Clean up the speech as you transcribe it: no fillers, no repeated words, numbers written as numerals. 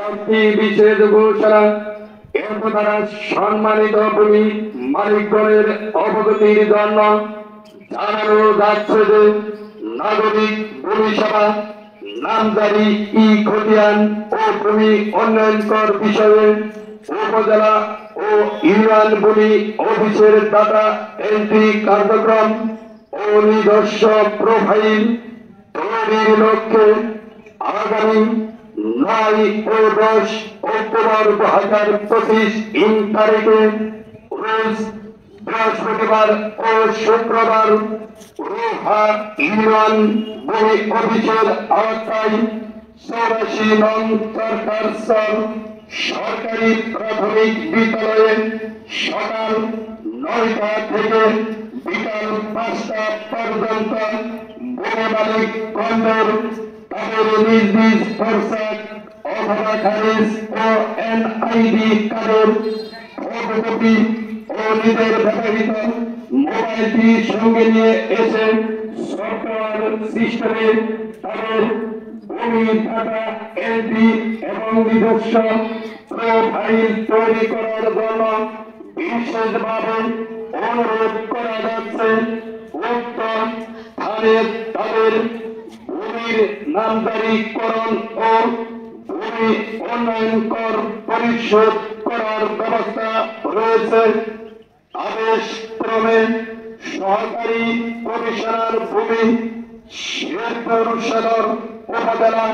একটি বিশেষ ঘোষণা এর দ্বারা সম্মানিত ভূমি মালিকগণের অবগতির জন্য জানানো যাচ্ছে যে নাগরিক ভূমি সভা নামজারি খতিয়ান ও ভূমি উন্নয়ন কর বিষয়ে উপজেলা ও ইউনিয়ন ভূমি অফিসের ডাটা এন্ট্রি কার্যক্রম ও নিজস্ব প্রোফাইল তৈরির লক্ষ্যে আগামী 9 ও 10 অক্টোবর 2025 তারিখে রোজ বৃহস্পতিবার ও শুক্রবার রোহা ইউনিয়ন ভূমি অফিসের আওতায় 84 নং সরকার সরকারি প্রাথমিক বিদ্যালয়ে সকাল 9টা থেকে বিকাল 5টা পর্যন্ত ভূমি মালিক গণের তাদের নিজ নিজ পোশাক অথবা খারিজ ও এনআইডি কার্ডের ফটোকপি ও নিজের ব্যবহৃত মোবাইলটি সঙ্গে নিয়ে এসে সফটওয়্যার সিস্টেমে তাদের ভূমি ডাটা এন্ট্রি এবং নিজস্ব প্রোফাইল তৈরি করার জন্য বিশেষভাবে অনুরোধ করা যাচ্ছে। উক্ত স্থানে তাদের ভূমির নামজারিকরণ ও ভূমি উন্নয়ন কর পরিশোধ করার ব্যবস্থা রয়েছে। আদেশ ক্রমে সহকারী কমিশনার ভূমি শেরপুর সদর উপজেলা